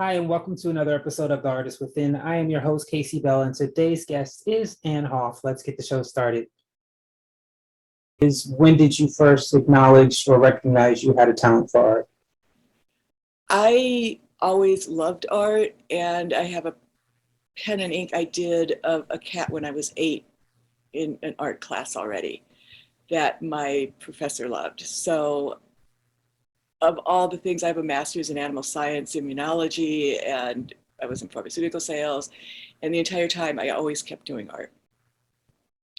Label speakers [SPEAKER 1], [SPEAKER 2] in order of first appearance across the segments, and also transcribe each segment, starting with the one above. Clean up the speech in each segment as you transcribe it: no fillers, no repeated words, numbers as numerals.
[SPEAKER 1] Hi, and welcome to another episode of The Artist Within. I am your host, Casey Bell, and today's guest is Ann Hoff. Let's get the show started. When did you first acknowledge or recognize you had a talent for art?
[SPEAKER 2] I always loved art, and I have a pen and ink I did of a cat when I was 8 in an art class already that my professor loved. So of all the things, I have a master's in animal science, immunology, and I was in pharmaceutical sales. And the entire time, I always kept doing art.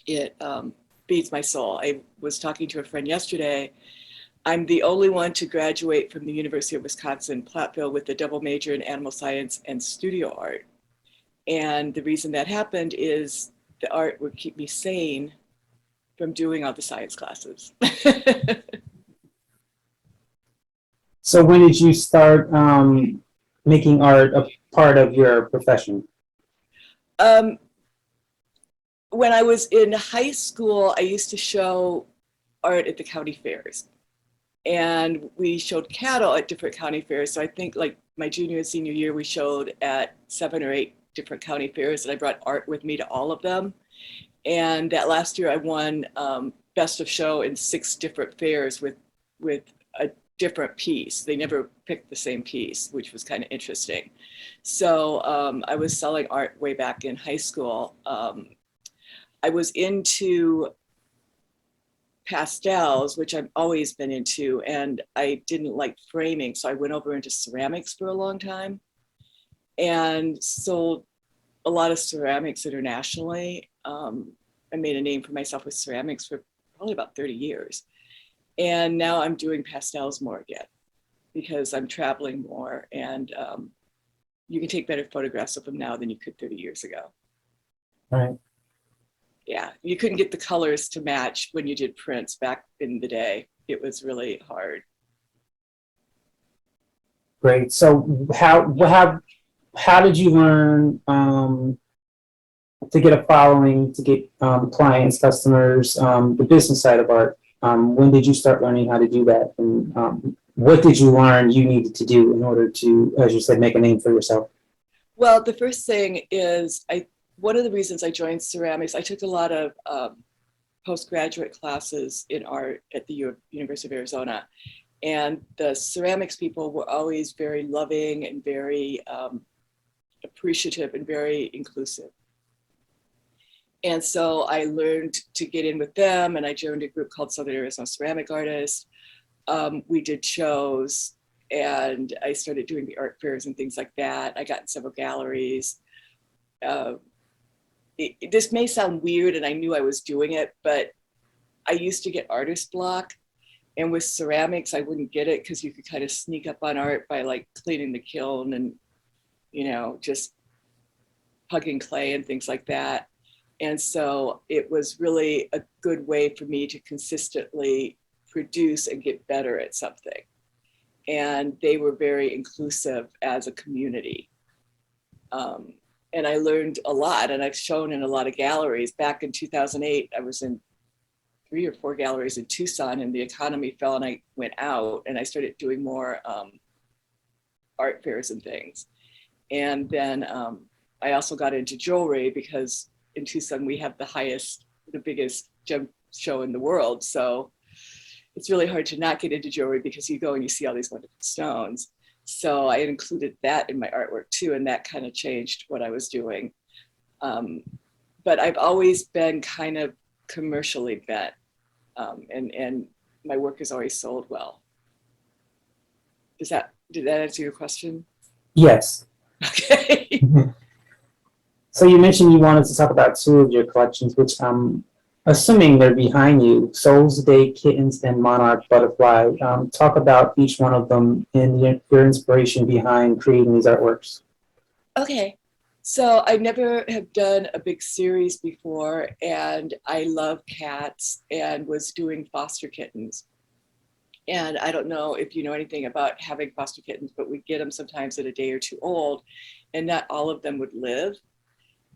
[SPEAKER 2] It feeds my soul. I was talking to a friend yesterday. I'm the only one to graduate from the University of Wisconsin-Platteville with a double major in animal science and studio art. And the reason that happened is the art would keep me sane from doing all the science classes.
[SPEAKER 1] So when did you start making art a part of your profession?
[SPEAKER 2] When I was in high school, I used to show art at the county fairs. And we showed cattle at different county fairs. So I think like my junior and senior year, we showed at 7 or 8 different county fairs, and I brought art with me to all of them. And that last year I won best of show in 6 different fairs with a different piece. They never picked the same piece, which was kind of interesting. So I was selling art way back in high school. I was into pastels, which I've always been into, and I didn't like framing. So I went over into ceramics for a long time and sold a lot of ceramics internationally. I made a name for myself with ceramics for probably about 30 years. And now I'm doing pastels more again because I'm traveling more, and you can take better photographs of them now than you could 30 years ago.
[SPEAKER 1] Right.
[SPEAKER 2] Yeah, you couldn't get the colors to match when you did prints back in the day. It was really hard.
[SPEAKER 1] Great. So how did you learn to get a following, to get clients, customers, the business side of art? When did you start learning how to do that? And what did you learn you needed to do in order to, as you said, make a name for yourself?
[SPEAKER 2] Well, the first thing is one of the reasons I joined ceramics, I took a lot of postgraduate classes in art at the University of Arizona. And the ceramics people were always very loving and very appreciative and very inclusive. And so I learned to get in with them, and I joined a group called Southern Arizona Ceramic Artists. We did shows, and I started doing the art fairs and things like that. I got in several galleries. This may sound weird, and I knew I was doing it, but I used to get artist block. And with ceramics, I wouldn't get it because you could kind of sneak up on art by like cleaning the kiln and, just hugging clay and things like that. And so it was really a good way for me to consistently produce and get better at something. And they were very inclusive as a community. And I learned a lot, and I've shown in a lot of galleries. Back in 2008, I was in 3 or 4 galleries in Tucson, and the economy fell, and I went out and I started doing more art fairs and things. And then I also got into jewelry because in Tucson we have the biggest gem show in the world. So it's really hard to not get into jewelry because you go and you see all these wonderful stones. So I included that in my artwork too, and that kind of changed what I was doing. But I've always been kind of commercially bent, and my work has always sold well. Did that answer your question?
[SPEAKER 1] Yes.
[SPEAKER 2] Okay.
[SPEAKER 1] So you mentioned you wanted to talk about 2 of your collections, which I'm assuming they're behind you: Souls Day, Kittens, and Monarch Butterfly. Talk about each one of them and your inspiration behind creating these artworks.
[SPEAKER 2] Okay. So I never have done a big series before, and I love cats and was doing foster kittens. And I don't know if you know anything about having foster kittens, but we get them sometimes at a day or 2 old, and not all of them would live.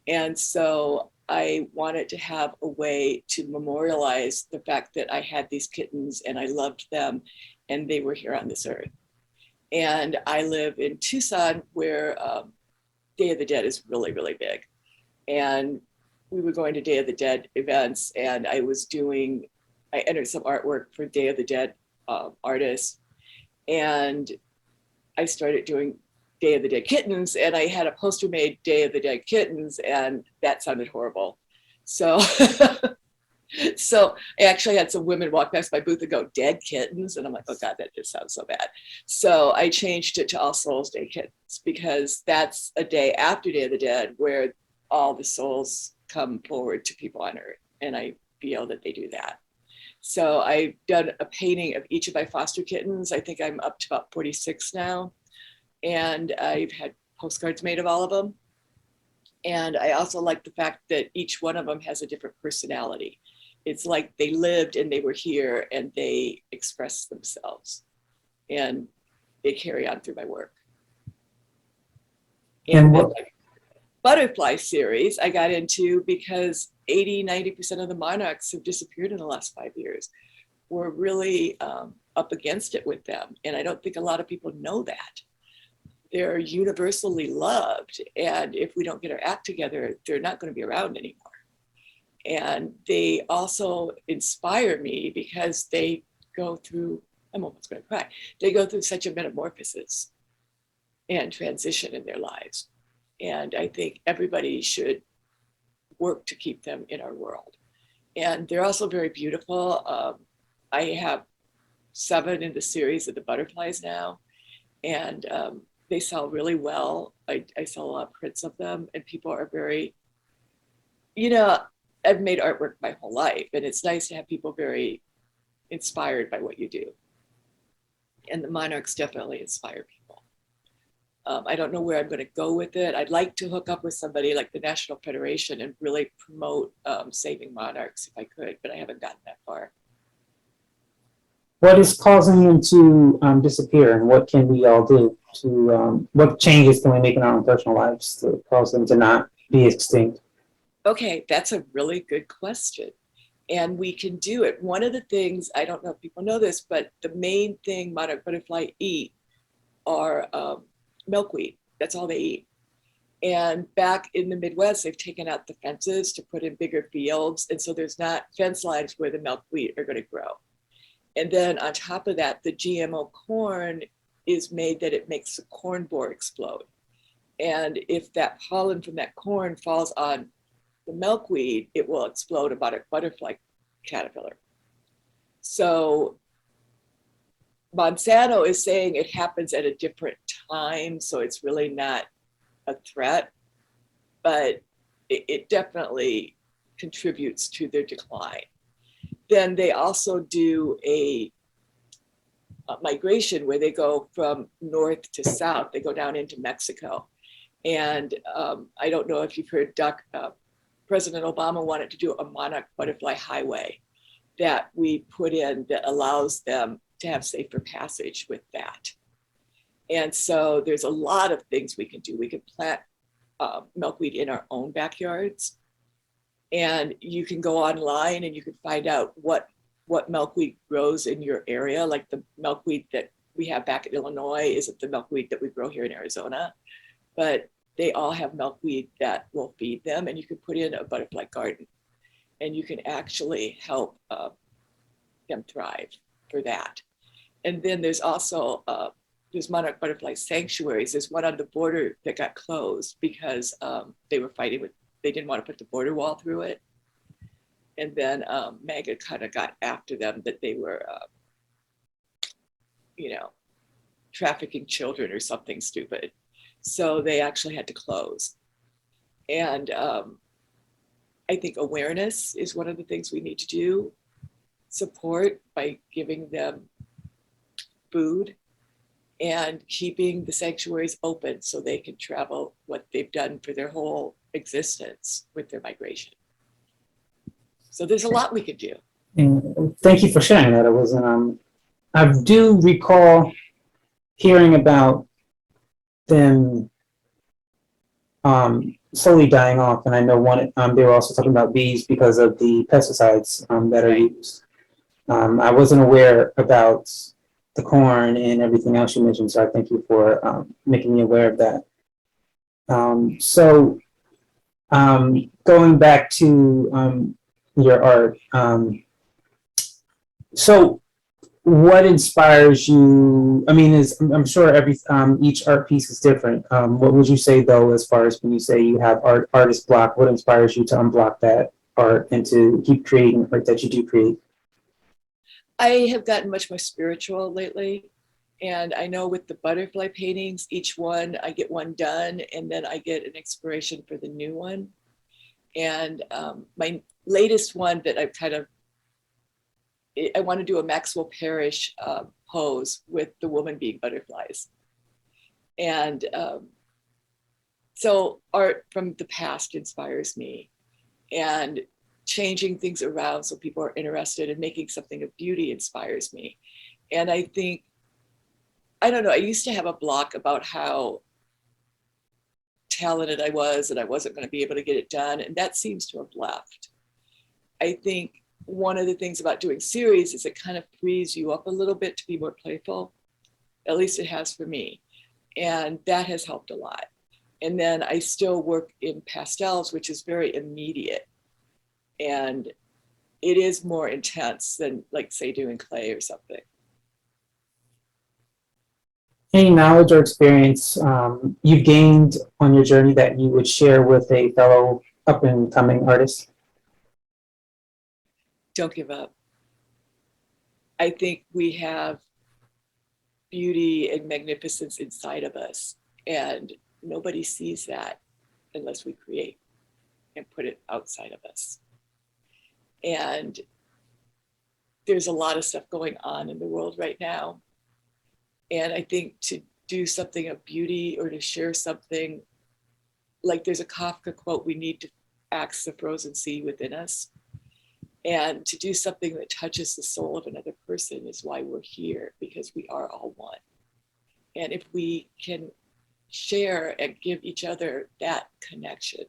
[SPEAKER 2] And so I wanted to have a way to memorialize the fact that I had these kittens and I loved them and they were here on this earth. And I live in Tucson, where Day of the Dead is really, really big. And we were going to Day of the Dead events, and I entered some artwork for Day of the Dead artists, and I started doing Day of the Dead Kittens, and I had a poster made Day of the Dead Kittens, and that sounded horrible. So, so I actually had some women walk past my booth and go, "Dead Kittens?" And I'm like, oh God, that just sounds so bad. So I changed it to All Souls Day Kittens, because that's a day after Day of the Dead where all the souls come forward to people on Earth, and I feel that they do that. So I've done a painting of each of my foster kittens. I think I'm up to about 46 now. And I've had postcards made of all of them. And I also like the fact that each one of them has a different personality. It's like they lived and they were here and they express themselves, and they carry on through my work. And what butterfly series I got into because 80–90% of the monarchs have disappeared in the last 5 years. We're really up against it with them. And I don't think a lot of people know that. They're universally loved. And if we don't get our act together, they're not going to be around anymore. And they also inspire me because they go through, I'm almost going to cry, they go through such a metamorphosis and transition in their lives. And I think everybody should work to keep them in our world. And they're also very beautiful. I have 7 in the series of the butterflies now, and they sell really well. I sell a lot of prints of them, and people are very, I've made artwork my whole life, and it's nice to have people very inspired by what you do. And the monarchs definitely inspire people. I don't know where I'm going to go with it. I'd like to hook up with somebody like the National Federation and really promote saving monarchs if I could, but I haven't gotten that far.
[SPEAKER 1] What is causing them to disappear, and what can we all do to, what changes can we make in our own personal lives to cause them to not be extinct?
[SPEAKER 2] Okay, that's a really good question. And we can do it. One of the things, I don't know if people know this, but the main thing monarch butterfly eat are milkweed. That's all they eat. And back in the Midwest, they've taken out the fences to put in bigger fields. And so there's not fence lines where the milkweed are going to grow. And then on top of that, the GMO corn is made that it makes the corn borer explode. And if that pollen from that corn falls on the milkweed, it will explode about a butterfly caterpillar. So Monsanto is saying it happens at a different time, so it's really not a threat, but it definitely contributes to their decline. Then they also do a migration where they go from north to south. They go down into Mexico. And I don't know if you've heard President Obama wanted to do a monarch butterfly highway that we put in that allows them to have safer passage with that. And so there's a lot of things we can do. We can plant milkweed in our own backyards. And you can go online and you can find out what milkweed grows in your area. Like the milkweed that we have back in Illinois isn't the milkweed that we grow here in Arizona, but they all have milkweed that will feed them, and you can put in a butterfly garden and you can actually help them thrive for that. And then there's also, there's monarch butterfly sanctuaries. There's one on the border that got closed because they were fighting with, they didn't want to put the border wall through it. And then MAGA kind of got after them that they were, trafficking children or something stupid. So they actually had to close. And I think awareness is one of the things we need to do. Support by giving them food and keeping the sanctuaries open so they can travel what they've done for their whole existence with their migration. So there's a lot we could do.
[SPEAKER 1] And thank you for sharing that. It was, I do recall hearing about them slowly dying off, and I know they were also talking about bees because of the pesticides that are used. I wasn't aware about the corn and everything else you mentioned. So I thank you for making me aware of that. Going back to your art, so what inspires you? I mean, I'm sure each art piece is different. What would you say though, as far as when you say you have artist block, what inspires you to unblock that art and to keep creating art that you do create?
[SPEAKER 2] I have gotten much more spiritual lately. And I know with the butterfly paintings, each one, I get one done and then I get an inspiration for the new one. And my latest one that I want to do a Maxwell Parrish pose with the woman being butterflies. And so art from the past inspires me, and changing things around so people are interested in making something of beauty inspires me. And I think, I don't know, I used to have a block about how talented I was and I wasn't going to be able to get it done. And that seems to have left. I think one of the things about doing series is it kind of frees you up a little bit to be more playful. At least it has for me. And that has helped a lot. And then I still work in pastels, which is very immediate. And it is more intense than, like, say, doing clay or something.
[SPEAKER 1] Any knowledge or experience you've gained on your journey that you would share with a fellow up and coming artist?
[SPEAKER 2] Don't give up. I think we have beauty and magnificence inside of us, and nobody sees that unless we create and put it outside of us. And there's a lot of stuff going on in the world right now. And I think to do something of beauty or to share something, like there's a Kafka quote, we need to axe the frozen sea within us. And to do something that touches the soul of another person is why we're here, because we are all one. And if we can share and give each other that connection,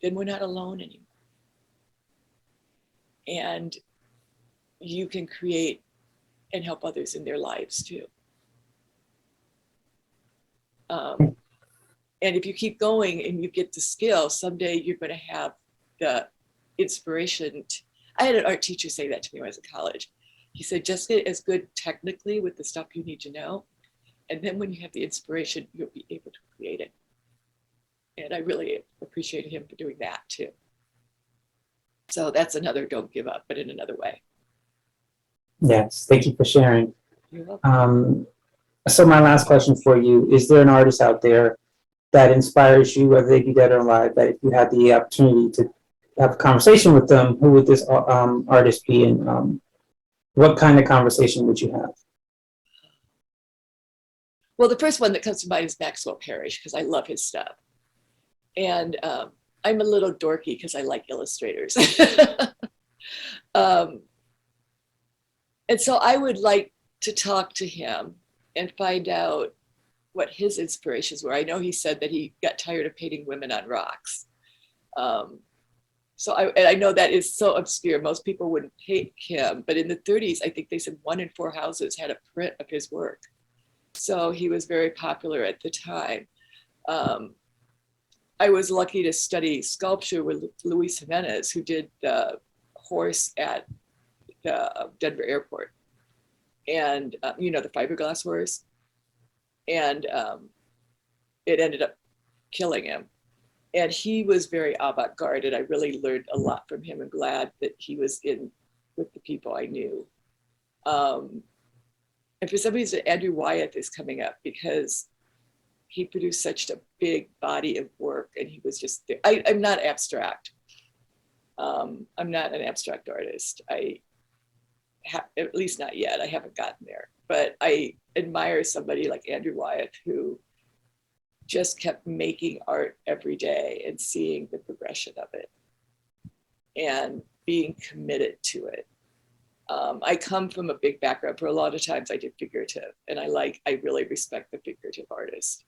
[SPEAKER 2] then we're not alone anymore. And you can create and help others in their lives too. And if you keep going and you get the skill, someday you're going to have the inspiration. I had an art teacher say that to me when I was in college. He said, just get as good technically with the stuff you need to know. And then when you have the inspiration, you'll be able to create it. And I really appreciated him for doing that too. So that's another don't give up, but in another way.
[SPEAKER 1] Yes, thank you for sharing.
[SPEAKER 2] You're welcome.
[SPEAKER 1] So my last question for you, is there an artist out there that inspires you, whether they be dead or alive, that if you had the opportunity to have a conversation with them, who would this artist be, and what kind of conversation would you have?
[SPEAKER 2] Well, the first one that comes to mind is Maxwell Parrish, because I love his stuff. And I'm a little dorky because I like illustrators. And so I would like to talk to him and find out what his inspirations were. I know he said that he got tired of painting women on rocks. So I know that is so obscure. Most people wouldn't pick him, but in the 30s, I think they said 1 in 4 houses had a print of his work. So he was very popular at the time. I was lucky to study sculpture with Luis Jimenez, who did the horse at the Denver airport. And, the fiberglass horse. And it ended up killing him. And he was very avant-garde, and I really learned a lot from him. I'm glad that he was in with the people I knew. And for some reason, Andrew Wyeth is coming up because he produced such a big body of work, and he was just there. I'm not abstract. I'm not an abstract artist. At least not yet. I haven't gotten there. But I admire somebody like Andrew Wyeth, who just kept making art every day and seeing the progression of it and being committed to it. I come from a big background. For a lot of times I did figurative, and I really respect the figurative artist.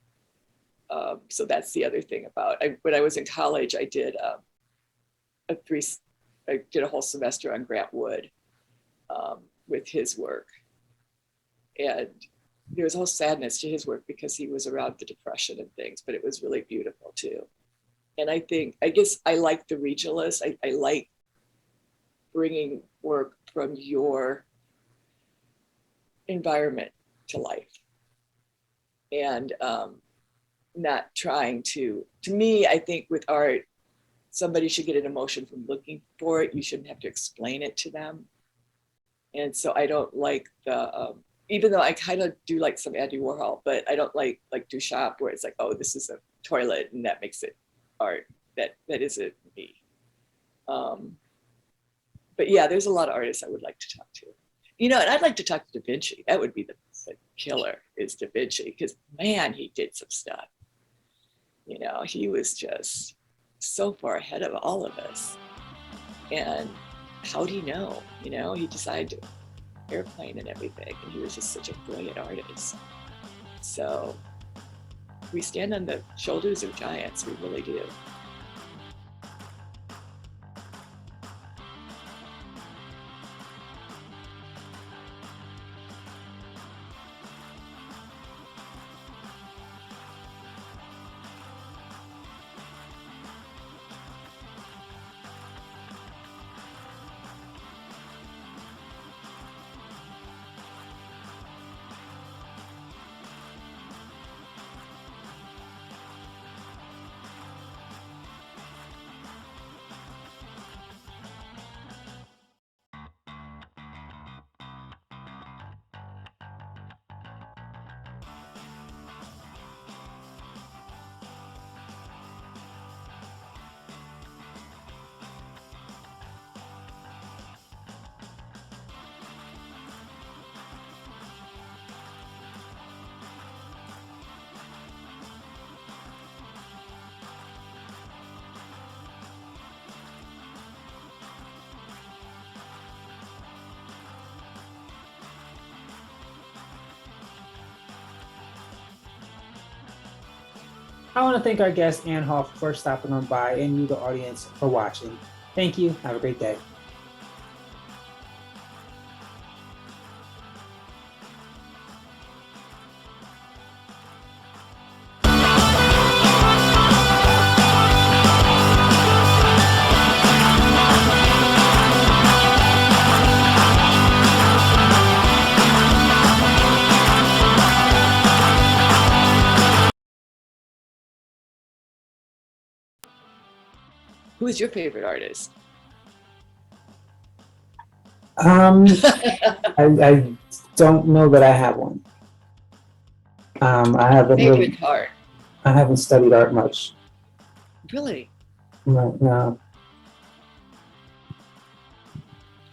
[SPEAKER 2] So that's the other thing about, when I was in college, I did a whole semester on Grant Wood with his work. And there was a whole sadness to his work because he was around the Depression and things, but it was really beautiful too. And I guess I like the regionalist. I like bringing work from your environment to life, and not trying to me, I think with art, somebody should get an emotion from looking for it. You shouldn't have to explain it to them. And so I don't like the, even though I kind of do like some Andy Warhol, but I don't like Duchamp, where it's like, oh, this is a toilet and that makes it art. That isn't me. But yeah, there's a lot of artists I would like to talk to. You know, and I'd like to talk to Da Vinci. That would be the killer, is Da Vinci, because man, he did some stuff. You know, he was just so far ahead of all of us. And how'd he know? You know, he decided to airplane and everything, and he was just such a brilliant artist. So we stand on the shoulders of giants, we really do.
[SPEAKER 1] I want to thank our guest, Ann Hoff, for stopping on by, and you, the audience, for watching. Thank you. Have a great day.
[SPEAKER 2] Who is your favorite artist?
[SPEAKER 1] I don't know that I have one. I haven't
[SPEAKER 2] Favorite
[SPEAKER 1] really,
[SPEAKER 2] art?
[SPEAKER 1] I haven't studied art much.
[SPEAKER 2] Really?
[SPEAKER 1] No.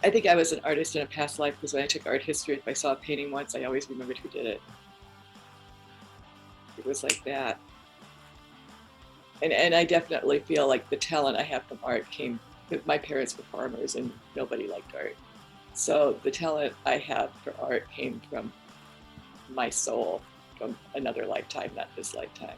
[SPEAKER 2] I think I was an artist in a past life, because when I took art history, if I saw a painting once, I always remembered who did it. It was like that. And I definitely feel like the talent I have from art came, my parents were farmers and nobody liked art. So the talent I have for art came from my soul, from another lifetime, not this lifetime.